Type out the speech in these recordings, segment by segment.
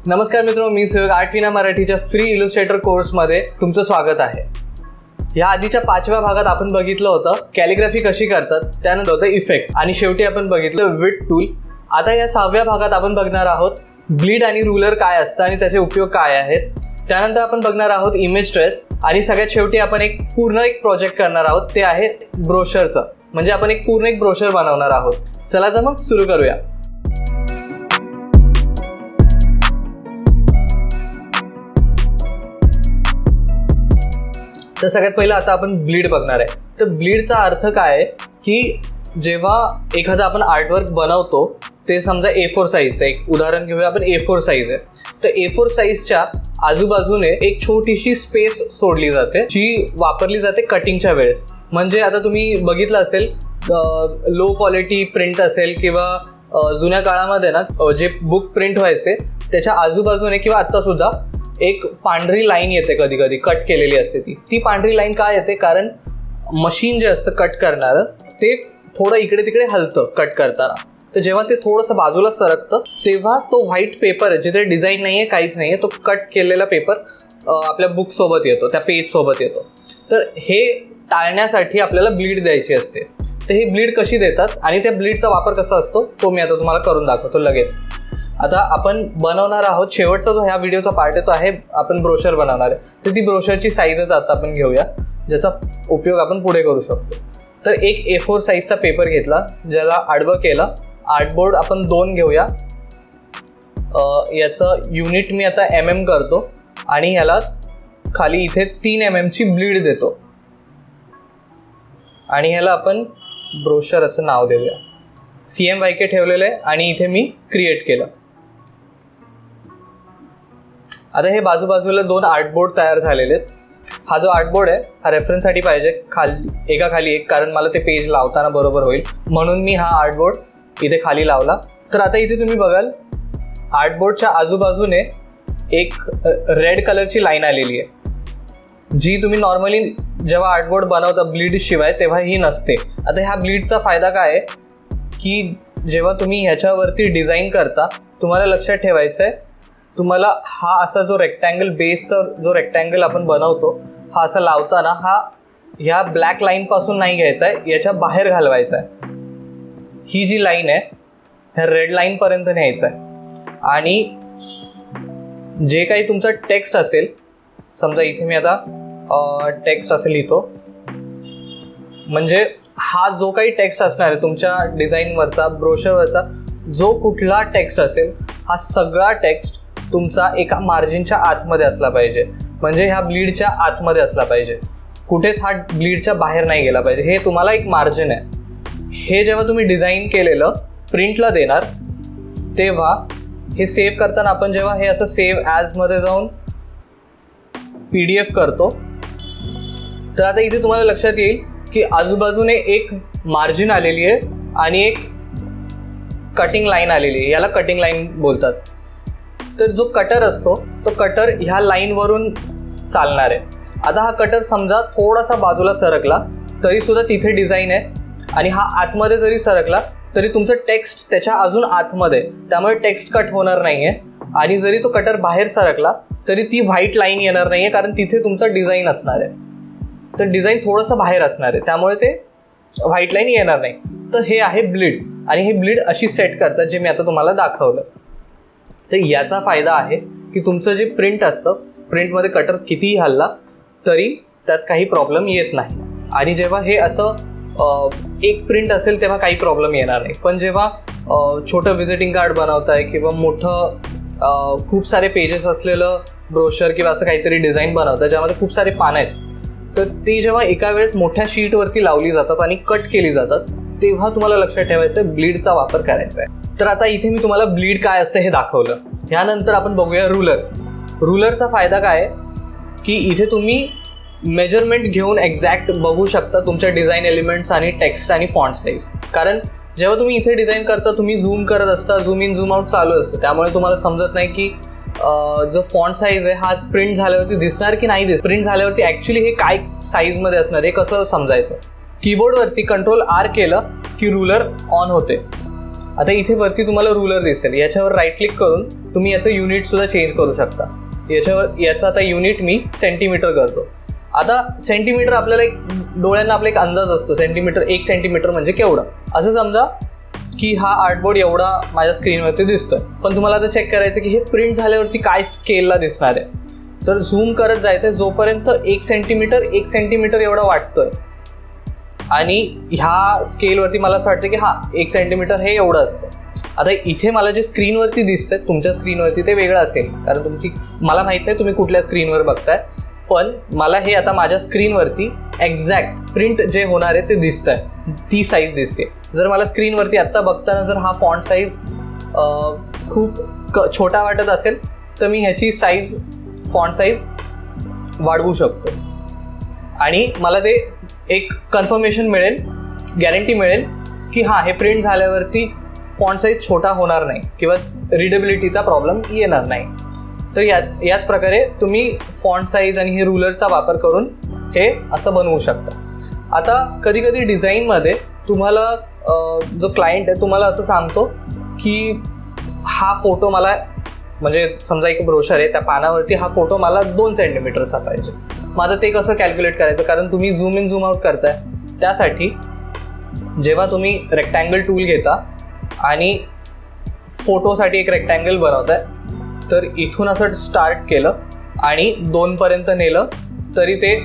नमस्कार मित्रांनो, मी सहयोग आर्टिना मराठीच्या फ्री इलुस्ट्रेटर कोर्समध्ये तुमचं स्वागत आहे. या आधीच्या 5व्या भागात आपण बघितलं होतं कॅलिग्राफी कशी करतात, त्यानंतर होतं इफेक्ट आणि शेवटी आपण बघितलं विड टूल. आता या 6व्या भागात आपण बघणार आहोत ब्लीड आणि रूलर काय असतं आणि त्याचे उपयोग काय आहेत. त्यानंतर आपण बघणार आहोत इमेज ट्रेस आणि सगळ्यात शेवटी आपण एक प्रोजेक्ट करणार आहोत, ते आहे ब्रोशरचं. म्हणजे आपण पूर्ण एक ब्रोशर बनवणार आहोत. चला तर मग सुरू करूया. तर सगळ्यात पहिलं आता आपण ब्लीड बघणार आहे. तर ब्लीडचा अर्थ काय आहे की जेव्हा एखादा आपण आर्टवर्क बनवतो, ते समजा A4 साईजचं एक उदाहरण घेऊया आपण. A4 साईज आहे, तर A4 साईजच्या आजूबाजूने एक छोटीशी स्पेस सोडली जाते जी वापरली जाते कटिंगच्या वेळेस. म्हणजे आता तुम्ही बघितलं असेल लो क्वालिटी प्रिंट असेल किंवा जुन्या काळामध्ये ना जे बुक प्रिंट व्हायचे त्याच्या आजूबाजूने किंवा आत्तासुद्धा एक पांढरी लाईन येते, कधी कधी कट केलेली असते. ती पांढरी लाईन काय येते, कारण मशीन जे असतं कट करणारं ते थोडं इकडे तिकडे हलतं कट करताना. तर जेव्हा ते थोडंसं बाजूला सरकतं तेव्हा तो व्हाईट पेपर आहे, जिथे डिझाईन नाही आहे काहीच नाही आहे, तो कट केलेला पेपर आपल्या बुकसोबत येतो, त्या पेजसोबत येतो. तर हे टाळण्यासाठी आपल्याला ब्लीड द्यायची असते. तर ही ब्लीड कशी देतात आणि त्या ब्लीडचा वापर कसा असतो तो मी आता तुम्हाला करून दाखवतो लगेच. आता आपण बनवणार आहोत शेवटचा जो ह्या व्हिडिओचा पार्ट आहे तो आहे आपण ब्रोशर बनवणार आहे. तर ती ब्रोशरची साईजच आता आपण घेऊया, ज्याचा उपयोग आपण पुढे करू शकतो. तर एक A4 साईजचा पेपर घेतला, ज्याला आडवं केलं. आर्टबोर्ड आपण 2 घेऊया. याचं युनिट मी आता MM करतो आणि ह्याला खाली इथे 3 mm ची ब्लीड देतो आणि ह्याला आपण ब्रोशर असं नाव देऊया. CMYK ठेवलेलं आहे आणि इथे मी क्रिएट केलं. आता हे बाजूबाजूला 2 आर्टबोर्ड तयार झालेले आहेत. हा जो आर्टबोर्ड आहे हा रेफरन्ससाठी पाहिजे, एका खाली एक, कारण मला ते पेज लावताना बरोबर होईल म्हणून मी हा आर्टबोर्ड इथे खाली लावला. तर आता इथे तुम्ही बघाल आर्टबोर्डच्या आजूबाजूने एक रेड कलरची लाईन आलेली आहे, जी तुम्ही नॉर्मली जेव्हा आर्टबोर्ड बनवता ब्लीड शिवाय तेव्हा ही नसते. आता ह्या ब्लीडचा फायदा काय आहे की जेव्हा तुम्ही ह्याच्यावरती डिझाईन करता, तुम्हाला लक्षात ठेवायचं आहे, तुम्हाला हा असा जो रेक्टँगल बेसचा जो रेक्टँगल आपण बनवतो हा असा लावताना हा ह्या ब्लॅक लाईनपासून नाही घ्यायचा आहे, याच्या बाहेर घालवायचा आहे. ही जी लाईन आहे ह्या रेड लाईनपर्यंत न्यायचं आहे. आणि जे काही तुमचं टेक्स्ट असेल, समजा इथे मी आता टेक्स्ट असं लिहितो, म्हणजे हा जो काही टेक्स्ट असणार आहे तुमच्या डिझाईनवरचा ब्रोशरवरचा जो कुठला टेक्स्ट असेल, हा सगळा टेक्स्ट तुमचा एका मार्जिनच्या आतमध्ये असला पाहिजे. म्हणजे ह्या ब्लीडच्या आतमध्ये असला पाहिजे, कुठेच हा ब्लीडच्या बाहेर नाही गेला पाहिजे. हे तुम्हाला एक मार्जिन आहे. हे जेव्हा तुम्ही डिझाईन केलेलं प्रिंटला देणार तेव्हा हे सेव्ह करताना आपण जेव्हा हे असं सेव्ह ॲजमध्ये जाऊन PDF करतो, तर आता इथे तुम्हाला लक्षात येईल की आजूबाजूने एक मार्जिन आलेली आहे आणि एक कटिंग लाईन आलेली आहे. याला कटिंग लाईन बोलतात. तर जो कटर असतो तो कटर ह्या लाईनवरून चालणार आहे. आता हा कटर समजा थोडासा बाजूला सरकला तरीसुद्धा तिथे डिझाईन आहे आणि हा आतमध्ये जरी सरकला तरी तुमचं टेक्स्ट त्याच्या अजून आतमध्ये, त्यामुळे टेक्स्ट कट होणार नाही आहे. आणि जरी तो कटर बाहेर सरकला तरी ती व्हाईट लाईन येणार नाही आहे, कारण तिथे तुमचं डिझाईन असणार आहे. तर डिझाईन थोडंसं बाहेर असणार आहे, त्यामुळे ते व्हाईट लाईन येणार नाही. तर हे आहे ब्लीड आणि हे ब्लीड अशी सेट करतात जे मी आता तुम्हाला दाखवलं. तर याचा फायदा आहे की तुमचं जे प्रिंट असतं, प्रिंटमध्ये कटर कितीही हल्ला तरी त्यात काही प्रॉब्लेम येत नाही. आणि जेव्हा हे असं एक प्रिंट असेल तेव्हा काही प्रॉब्लेम येणार नाही. पण जेव्हा छोटं व्हिजिटिंग कार्ड बनवताय किंवा मोठं खूप सारे पेजेस असलेलं ब्रोशर किंवा असं काहीतरी डिझाईन बनवतं ज्यामध्ये खूप सारे पानं आहेत, तर ती जेव्हा एका वेळेस मोठ्या शीटवरती लावली जातात आणि कट केली जातात तेव्हा तुम्हाला लक्षात ठेवायचं ब्लीडचा वापर करायचा आहे. तर आता इथे मी तुम्हाला ब्लीड काय असतं हे दाखवलं. ह्यानंतर आपण बघूया रूलर. रूलरचा फायदा काय आहे की इथे तुम्ही मेजरमेंट घेऊन एक्झॅक्ट बघू शकता तुमच्या डिझाईन एलिमेंट्स आणि टेक्स्ट आणि फॉन्ट साईज. कारण जेव्हा तुम्ही इथे डिझाईन करता तुम्ही झूम करत असता, झूम इन झूम आउट चालू असतं, त्यामुळे तुम्हाला समजत नाही की जो फॉन्ट साईज आहे हा प्रिंट झाल्यावरती दिसणार की नाही प्रिंट झाल्यावरती ॲक्च्युली हे काय साईजमध्ये असणार हे कसं समजायचं. कीबोर्डवरती Ctrl R केलं की रूलर ऑन होते. आता इथे वरती तुम्हाला रुलर दिसेल, याच्यावर राईट क्लिक करून तुम्ही याचं युनिट सुद्धा चेंज करू शकता. याचं आता युनिट मी सेंटीमीटर करतो. आता सेंटीमीटर आपल्याला डोळ्यांना आपला एक अंदाज असतो, सेंटीमीटर 1 सेंटीमीटर म्हणजे केवढं. असं समजा की हा आर्टबोर्ड एवढा माझ्या स्क्रीनवरती दिसतोय, पण तुम्हाला आता चेक करायचं की हे प्रिंट झाल्यावरती काय स्केलला दिसणार आहे. तर झूम करत जायचं जोपर्यंत 1 सेंटीमीटर एवढा वाटतोय, आणि ह्या स्केलवरती मला असं वाटतं की 1 सेंटीमीटर हे एवढं असतं. आता इथे मला जे स्क्रीनवरती दिसतंय, तुमच्या स्क्रीनवरती ते वेगळं असेल, कारण मला माहीत नाही तुम्ही कुठल्या स्क्रीनवर बघताय, पण मला हे आता माझ्या स्क्रीनवरती एक्झॅक्ट प्रिंट जे होणार आहे ते दिसतंय, ती साईज दिसते. जर मला स्क्रीनवरती आत्ता बघताना जर हा फॉन्ट साईज खूप छोटा वाटत असेल तर मी ह्याची फॉन्ट साईज वाढवू शकतो, आणि मला ते एक कन्फर्मेशन मिळेल, गॅरंटी मिळेल की हे प्रिंट झाल्यावरती फॉन्ट साईज छोटा होणार नाही किंवा रीडेबिलिटीचा प्रॉब्लेम येणार नाही. तर याच प्रकारे तुम्ही फॉन्ट साईज आणि हे रुलरचा वापर करून हे असं बनवू शकता. आता कधी कधी डिझाईनमध्ये तुम्हाला जो क्लायंट आहे तुम्हाला असं सांगतो की हा फोटो मला, म्हणजे समजा एक ब्रोशर आहे, त्या पानावरती हा फोटो मला 2 सेंटीमीटरचा पाहिजे. मग आता ते कसं कॅल्क्युलेट करायचं, कारण तुम्ही झूम इन झूम आउट करताय. त्यासाठी जेव्हा तुम्ही रेक्टँगल टूल घेता आणि फोटोसाठी एक रेक्टँगल बनवताय, तर इथून असं स्टार्ट केलं आणि 2 पर्यंत नेलं तरी ते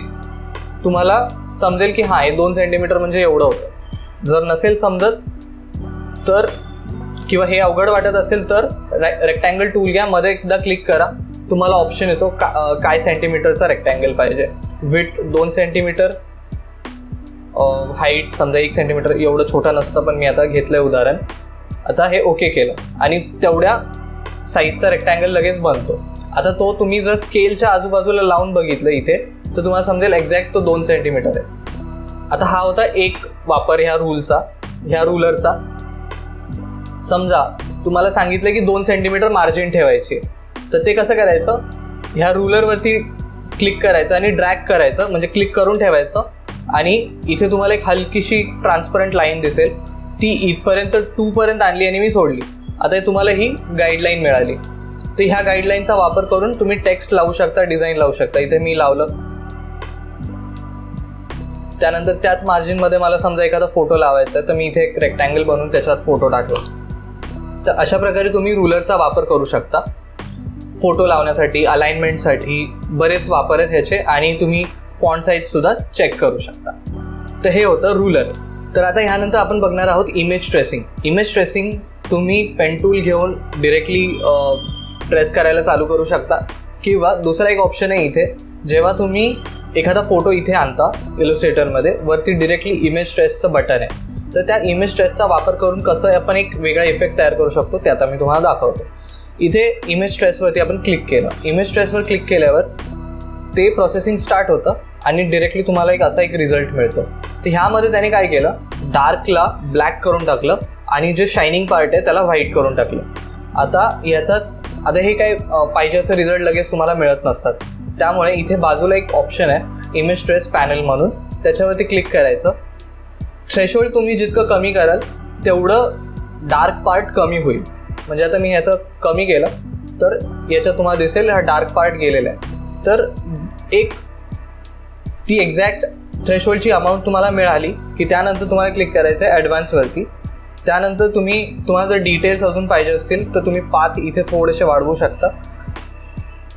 तुम्हाला समजेल की हे 2 सेंटीमीटर म्हणजे एवढं होतं. जर नसेल समजत तर, किंवा हे अवघड वाटत असेल तर रेक्टँगल टूल घ्या, मध्ये एकदा क्लिक करा, तुम्हाला ऑप्शन येतो काय सेंटीमीटरचा रेक्टँगल पाहिजे. विड्थ 2 सेंटीमीटर, हाईट समजा 1 सेंटीमीटर, एवढं छोटं नसतं, पण मी आता घेतलंय उदाहरण. आता हे ओके केलं आणि तेवढ्या साईजचा रेक्टँगल लगेच बनतो. आता तो तुम्ही जर स्केलच्या आजूबाजूला लावून बघितलं इथे तर तुम्हाला समजेल एक्झॅक्ट तो 2 सेंटीमीटर आहे. आता हा होता एक वापर ह्या रुलरचा. समजा तुम्हाला सांगितलं की 2 सेंटीमीटर मार्जिन ठेवायची, तर ते कसं करायचं, ह्या रुलरवरती क्लिक करायचं आणि ड्रॅग करायचं, म्हणजे क्लिक करून ठेवायचं, आणि इथे तुम्हाला एक हलकीशी ट्रान्सपरंट लाईन दिसेल, ती इथपर्यंत 2 पर्यंत आणली आणि मी सोडली. आता तुम्हाला ही गाईडलाईन मिळाली. तर ह्या गाईडलाईनचा वापर करून तुम्ही टेक्स्ट लावू शकता, डिझाईन लावू शकता. इथे मी लावलं, त्यानंतर त्याच मार्जिनमध्ये मला समजा एखादा फोटो लावायचा आहे, तर मी इथे एक रेक्टँगल बनवून त्याच्यात फोटो टाकलो. तर अशा प्रकारे तुम्ही रुलरचा वापर करू शकता फोटो लावण्यासाठी, अलाइनमेंटसाठी. बरेच वापर आहेत ह्याचे, आणि तुम्ही फॉन्ट साईजसुद्धा चेक करू शकता. तर हे होतं रुलर. तर आता ह्यानंतर आपण बघणार आहोत इमेज ट्रेसिंग. इमेज ट्रेसिंग तुम्ही पेन टूल घेऊन डिरेक्टली ट्रेस करायला चालू करू शकता, किंवा दुसरा एक ऑप्शन आहे इथे, जेव्हा तुम्ही एखादा फोटो इथे आणता इलस्ट्रेटरमध्ये, वरती डिरेक्टली इमेज ट्रेसचं बटन आहे. तर त्या इमेज ट्रेसचा वापर करून कसं आपण एक वेगळा इफेक्ट तयार करू शकतो ते आता मी तुम्हाला दाखवतो. इथे इमेज ट्रेसवरती आपण क्लिक केलं. इमेज ट्रेसवर क्लिक केल्यावर ते प्रोसेसिंग स्टार्ट होतं आणि डिरेक्टली तुम्हाला असा एक रिझल्ट मिळतो. तर ह्यामध्ये त्याने काय केलं, डार्कला ब्लॅक करून टाकलं आणि जे शायनिंग पार्ट आहे त्याला व्हाईट करून टाकलं. आता हे काय पाहिजे असं रिझल्ट लगेच तुम्हाला मिळत नसतात. त्यामुळे इथे बाजूला एक ऑप्शन आहे इमेज ट्रेस पॅनल म्हणून, त्याच्यावरती क्लिक करायचं. थ्रेशोल्ड तुम्ही जितकं कमी कराल तेवढं डार्क पार्ट कमी होईल. म्हणजे आता मी ह्याचं कमी केलं तर याच्यात तुम्हाला दिसेल हा डार्क पार्ट गेलेला आहे. तर ती एक्झॅक्ट थ्रेशोल्डची अमाऊंट तुम्हाला मिळाली की त्यानंतर तुम्हाला क्लिक करायचं आहे ॲडव्हान्सवरती. त्यानंतर तुम्हाला जर डिटेल्स अजून पाहिजे असतील तर तुम्ही पाथ इथे थोडेसे वाढवू शकता.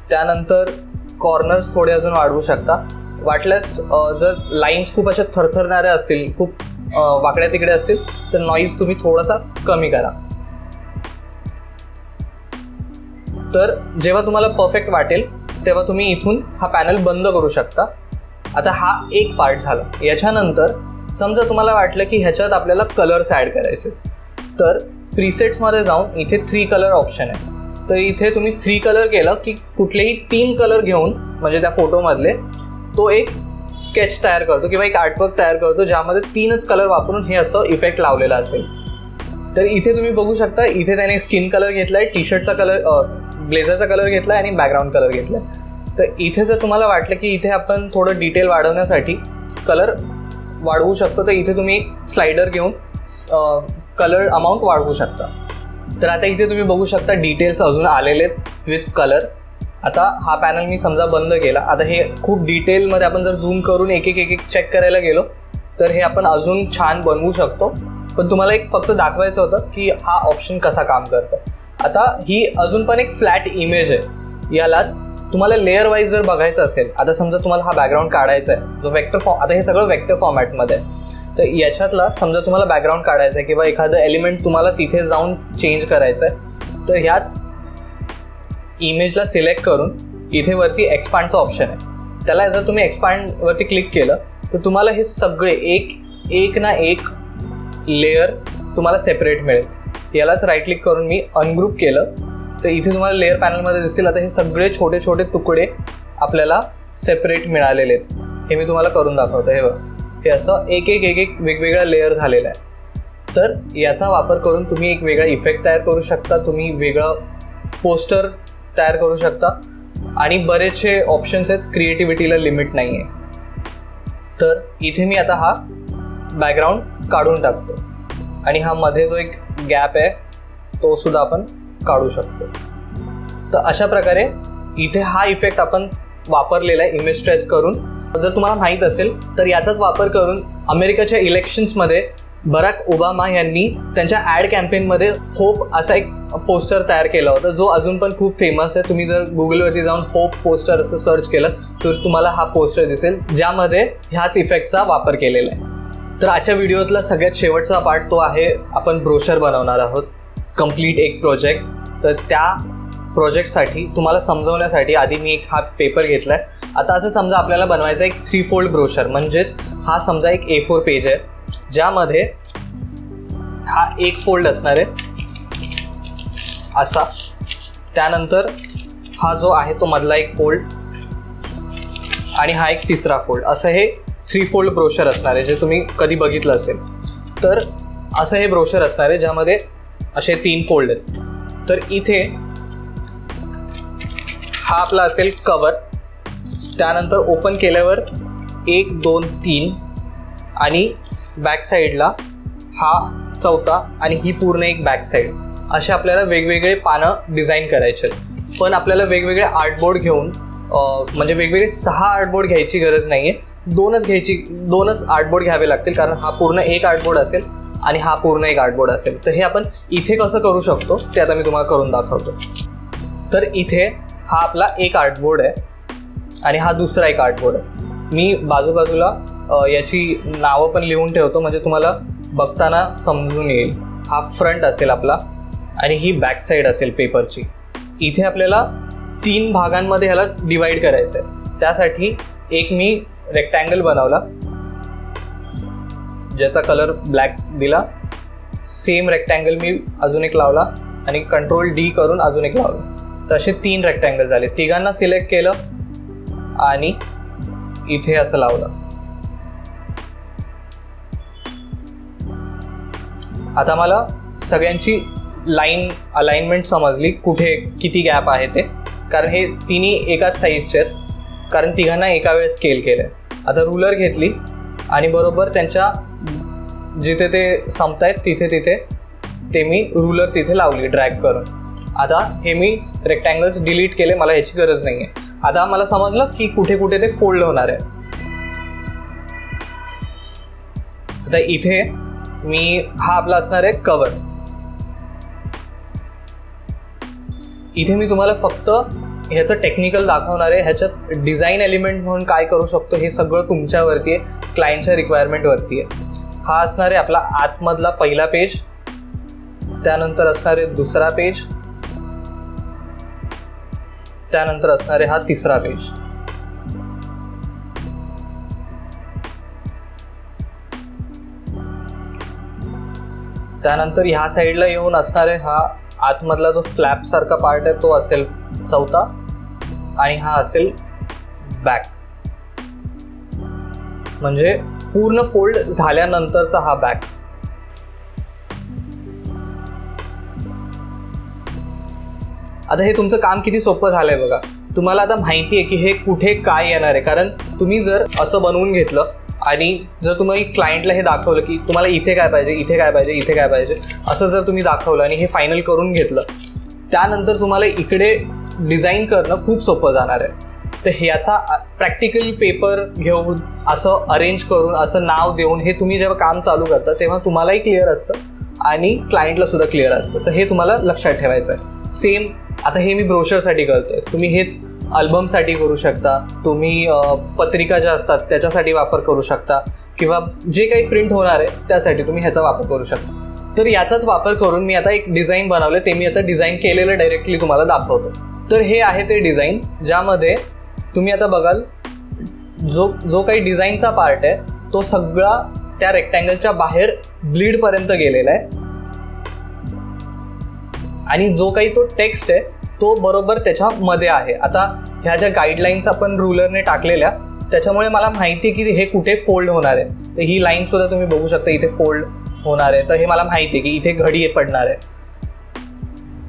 त्यानंतर कॉर्नर्स थोडे अजून वाढवू शकता. वाटल्यास जर लाईन्स खूप अशा थरथरणाऱ्या असतील, खूप वाकड्या तिकडे असतील, तर नॉईज तुम्ही थोडासा कमी करा. तर जेव्हा तुम्हाला परफेक्ट वाटेल तेव्हा तुम्ही इथून हा पॅनल बंद करू शकता. आता हा एक पार्ट झाला. याच्यानंतर समजा तुम्हाला वाटलं की ह्याच्यात आपल्याला कलर्स ॲड करायचे, तर प्रीसेट्समध्ये जाऊन इथे 3 कलर ऑप्शन आहे. तर इथे तुम्ही 3 कलर केलं की कुठलेही 3 कलर घेऊन, म्हणजे त्या फोटोमधले, तो एक स्केच तयार करतो किंवा एक आर्टवर्क तयार करतो ज्यामध्ये 3च कलर वापरून हे असं इफेक्ट लावलेला असेल. तर इथे तुम्ही बघू शकता, इथे त्याने स्किन कलर घेतला आहे, टी शर्टचा कलर, ब्लेझरचा कलर घेतला आहे आणि बॅकग्राऊंड कलर घेतला आहे. तर इथे जर तुम्हाला वाटलं की इथे आपण थोडं डिटेल वाढवण्यासाठी कलर वाढवू शकतो, तर इथे तुम्ही स्लायडर घेऊन कलर अमाऊंट वाढवू शकता. तर आता इथे तुम्ही बघू शकता डिटेल्स अजून आलेले आहेत विथ कलर. आता हा पॅनल मी समजा बंद केला. आता हे खूप डिटेलमध्ये आपण जर झूम करून एक एक चेक करायला गेलो तर हे आपण अजून छान बनवू शकतो. पण तुम्हाला एक फक्त दाखवायचं होतं की हा ऑप्शन कसा काम करतं. आता ही अजून पण एक फ्लॅट इमेज आहे. यालाच तुम्हाला लेअर वाईज जर बघायचं असेल, आता समजा तुम्हाला हा बॅकग्राऊंड काढायचा आहे जो वेक्टर फॉर्म, आता हे सगळं वेक्टर फॉर्मॅटमध्ये आहे. तर याच्यातला समजा तुम्हाला बॅकग्राऊंड काढायचं आहे किंवा एखादं एलिमेंट तुम्हाला तिथे जाऊन चेंज करायचं आहे, तर ह्याच इमेजला सिलेक्ट करून इथे वरती एक्सपांडचं ऑप्शन आहे. त्याला जर तुम्ही एक्सपांडवरती क्लिक केलं तर तुम्हाला हे सगळे एक ना एक लेअर तुम्हाला सेपरेट मिळेल. यालाच राईट क्लिक करून मी अनग्रुप केलं तर इथे तुम्हाला लेअर पॅनलमध्ये दिसतील. आता हे सगळे छोटे छोटे तुकडे आपल्याला सेपरेट मिळालेले आहेत. हे मी तुम्हाला करून दाखवतो. हे बघ, हे असं एक वेगवेगळा लेअर झालेला आहे. तर याचा वापर करून तुम्ही एक वेगळा इफेक्ट तयार करू शकता, तुम्ही वेगळं पोस्टर तयार करू शकता आणि बरेचसे ऑप्शन्स आहेत. क्रिएटिव्हिटीला लिमिट नाही आहे. तर इथे मी आता हा बॅकग्राऊंड काढून टाकतो आणि हा मध्ये जो एक गॅप आहे तो सुद्धा आपण काढू शकतो. तर अशा प्रकारे इथे हा इफेक्ट आपण वापरलेला आहे इमेज ट्रेस करून. जर तुम्हाला माहीत असेल तर याचाच वापर करून अमेरिकेच्या इलेक्शन्समध्ये बराक ओबामा यांनी त्यांच्या ॲड कॅम्पेनमध्ये होप असा एक पोस्टर तयार केला होता जो अजून पण खूप फेमस आहे. तुम्ही जर गुगलवरती जाऊन होप पोस्टर असं सर्च केलं तर तुम्हाला हा पोस्टर दिसेल ज्यामध्ये ह्याच इफेक्टचा वापर केलेला आहे. तर आजच्या व्हिडिओतला सगळ्यात शेवटचा पार्ट तो आहे आपण ब्रोशर बनवणार आहोत, कंप्लीट एक प्रोजेक्ट. तर त्या प्रोजेक्टसाठी तुम्हाला समजवण्यासाठी आधी मी एक हा पेपर घेतला आहे. आता असं समजा आपल्याला बनवायचा एक 3 फोल्ड ब्रोशर, म्हणजेच हा समजा एक A4 पेज आहे ज्यामध्ये हा एक फोल्ड असणार आहे असा, त्यानंतर हा जो आहे तो मधला एक फोल्ड आणि हा एक तिसरा फोल्ड, असं हे 3 फोल्ड ब्रोशर असणार आहे जे तुम्ही कधी बघितलं असेल. तर असं हे ब्रोशर असणार आहे ज्यामध्ये असे 3 फोल्ड आहेत. तर इथे हा आपला असेल कवर, त्यानंतर ओपन केल्यावर 1 2 3 आणि बॅक साईडला हा चौथा आणि ही पूर्ण एक बॅक साईड, असे आपल्याला वेगवेगळे पानं डिझाईन करायचे. पण आपल्याला वेगवेगळे आर्टबोर्ड घेऊन म्हणजे वेगवेगळे 6 आर्टबोर्ड घ्यायची गरज नाही आहे, 2च आर्टबोर्ड घ्यावे लागतील, कारण हा पूर्ण एक आर्टबोर्ड असेल आणि हा पूर्ण एक आर्टबोर्ड असेल. तर हे आपण इथे कसं करू शकतो ते आता मी तुम्हाला करून दाखवतो. तर इथे हा आपला एक आर्टबोर्ड आहे आणि हा दुसरा एक आर्टबोर्ड आहे. मी बाजूबाजूला याची नावं पण लिहून ठेवतो म्हणजे तुम्हाला बघताना समजून येईल. हा फ्रंट असेल आपला आणि ही बॅक साईड असेल पेपरची. इथे आपल्याला 3 भागांमध्ये ह्याला डिवाईड करायचं आहे. त्यासाठी एक मी रेक्टँगल बनवला ज्याचा कलर ब्लॅक दिला. सेम रेक्टँगल मी अजून एक लावला आणि Ctrl D करून अजून एक लावला. तर असे 3 रेक्टँगल झाले. तिघांना सिलेक्ट केलं आणि इथे असं लावलं. आता मला सगळ्यांची अलाइनमेंट समजली, कुठे किती गॅप आहे ते, कारण हे तिन्ही एकाच साईजचे आहेत, कारण तिघांना एका वेळेस स्केल केलं आहे. आता रूलर घेतली आणि बरोबर त्यांच्या जिथे ते संपतायत तिथे ते मी रूलर तिथे लावली ड्रॅग करून. आता हे मी रेक्टँगल्स डिलीट केले, मला याची गरज नाही आहे. आता मला समजलं की कुठे कुठे ते फोल्ड होणार आहे. आता इथे मी हा आपला असणार आहे कवर. इथे मी तुम्हाला फक्त ह्याचं टेक्निकल दाखवणार आहे. ह्याच्यात डिझाईन एलिमेंट म्हणून काय करू शकतो हे सगळं तुमच्यावरती आहे, क्लायंटच्या रिक्वायरमेंटवरती आहे. हा असणार आहे आपला आतमधला पहिला पेज, त्यानंतर असणार आहे दुसरा पेज, त्यानंतर असणार आहे हा तिसरा पेज. त्यानंतर ह्या साईडला येऊन असणार आहे हा आतमधला जो फ्लॅप सारखा पार्ट आहे तो असेल चौथा आणि हा असेल बॅक, म्हणजे पूर्ण फोल्ड झाल्यानंतरचा हा बॅक. आता हे तुमचं काम किती सोपं झालंय बघा. तुम्हाला आता माहिती आहे की हे कुठे काय येणार आहे, कारण तुम्ही जर असं बनवून घेतलं आणि जर तुम्ही क्लायंटला हे दाखवलं की तुम्हाला इथे काय पाहिजे, इथे काय पाहिजे, इथे काय पाहिजे, असं जर तुम्ही दाखवलं आणि हे फायनल करून घेतलं, त्यानंतर तुम्हाला इकडे डिझाईन करणं खूप सोपं जाणार आहे. तर ह्याचा प्रॅक्टिकल पेपर घेऊन असं अरेंज करून असं नाव देऊन हे तुम्ही जेव्हा काम चालू करता तेव्हा तुम्हालाही क्लिअर असतं आणि क्लायंटला सुद्धा क्लिअर असतं. तर हे तुम्हाला लक्षात ठेवायचं आहे. सेम आता हे मी ब्रोशरसाठी करतोय, तुम्ही हेच अल्बमसाठी करू शकता, तुम्ही पत्रिका ज्या असतात त्याच्यासाठी वापर करू शकता, किंवा जे काही प्रिंट होणार आहे त्यासाठी तुम्ही ह्याचा वापर करू शकता. तर याचाच वापर करून मी आता एक डिझाईन बनवलं, ते मी आता डिझाईन केलेलं डायरेक्टली तुम्हाला दाखवतो. तर हे आहे ते डिझाईन, ज्यामध्ये तुम्ही आता बघाल जो काही डिझाईनचा पार्ट आहे तो सगळा त्या रेक्टँगलच्या बाहेर ब्लीडपर्यंत गेलेला आहे आणि जो काही तो टेक्स्ट आहे तो बरोबर त्याच्यामध्ये आहे. आता ह्या ज्या गाईडलाईन्स आपण रुलरने टाकलेल्या त्याच्यामुळे मला माहिती आहे की हे कुठे फोल्ड होणार आहे. तर ही लाईन सुद्धा तुम्ही बघू शकता इथे फोल्ड होणार आहे. तर हे मला माहिती आहे की इथे घडी पडणार आहे.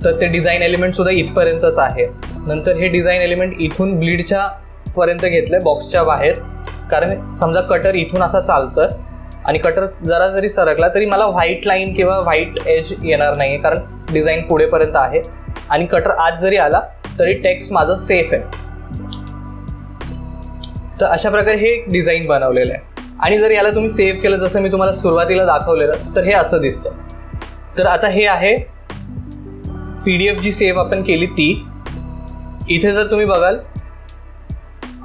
तर ते डिझाईन एलिमेंट सुद्धा इथपर्यंतच आहे. नंतर हे डिझाईन एलिमेंट इथून ब्लीडच्या पर्यंत घेतलंय बॉक्सच्या बाहेर, कारण समजा कटर इथून असा चालतोय आणि कटर जरा जरी सरकला तरी मला व्हाईट लाईन किंवा व्हाईट एज येणार नाही, कारण डिझाईन पुढेपर्यंत आहे आणि कटर आत जरी आला तरी टेक्स्ट माझं सेफ आहे. तर अशा प्रकारे हे डिझाईन बनवलेलं आहे. आणि जर याला तुम्ही सेव्ह केलं जसं मी तुम्हाला सुरुवातीला दाखवलेलं तर हे असं दिसतं. तर आता हे आहे PDF जी सेव्ह आपण केली ती. इथे जर तुम्ही बघाल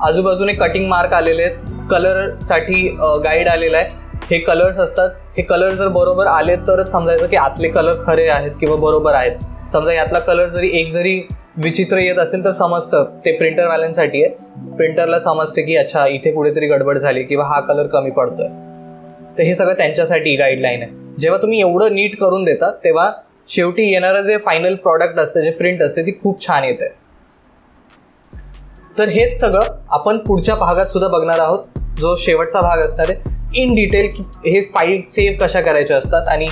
आजूबाजूने कटिंग मार्क आलेले आहेत, कलरसाठी गाईड आलेला आहे. हे कलर्स असतात, हे कलर जर बरोबर आले तरच समजायचं की आतले कलर खरे आहेत किंवा बरोबर आहेत. समजा यातला कलर जरी विचित्र येत असेल तर समजतं ते प्रिंटरवाल्यांसाठी आहे. प्रिंटरला समजते की अच्छा इथे कुठेतरी गडबड झाली किंवा हा कलर कमी पडतोय. तर हे सगळं त्यांच्यासाठी गाईडलाईन आहे. जेव्हा तुम्ही एवढं नीट करून देता तेव्हा शेवटी येणारं जे फायनल प्रॉडक्ट असतं, जे प्रिंट असते, ती खूप छान येते. तर हेच सगळं आपण पुढच्या भागात सुद्धा बघणार आहोत, जो शेवटचा भाग असणार आहे. इन डिटेल की हे फाईल सेव्ह कशा करायच्या असतात आणि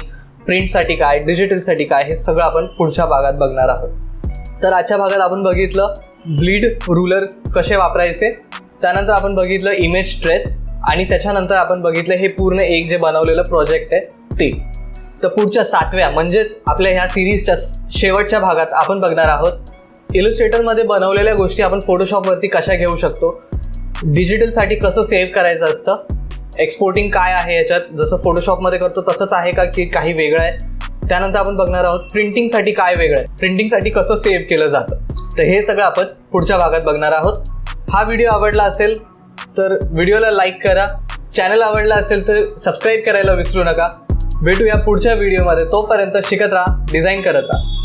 प्रिंटसाठी काय, डिजिटलसाठी काय, हे सगळं आपण पुढच्या भागात बघणार आहोत. तर आजच्या भागात आपण बघितलं ब्लीड रूलर कसे वापरायचे, त्यानंतर आपण बघितलं इमेज ट्रेस आणि त्याच्यानंतर आपण बघितलं हे पूर्ण एक जे बनवलेलं प्रोजेक्ट आहे ते. तर पुढच्या 7व्या म्हणजेच आपल्या ह्या सिरीजच्या शेवटच्या भागात आपण बघणार आहोत इलस्ट्रेटरमध्ये बनवलेल्या गोष्टी आपण फोटोशॉपवरती कशा घेऊ शकतो, डिजिटलसाठी कसं सेव्ह करायचं असतं, एक्सपोर्टिंग काय आहे याच्यात, जसं फोटोशॉपमध्ये करतो तसंच आहे का की काही वेगळं आहे. त्यानंतर आपण बघणार आहोत प्रिंटिंगसाठी काय वेगळं आहे, प्रिंटिंगसाठी कसं सेव्ह केलं जातं. तर हे सगळं आपण पुढच्या भागात बघणार आहोत. हा व्हिडिओ आवडला असेल तर व्हिडिओला लाईक करा, चॅनल आवडला असेल तर सबस्क्राईब करायला विसरू नका. भेटूया पुढच्या व्हिडिओमध्ये. तोपर्यंत शिकत राहा, डिझाईन करत राहा.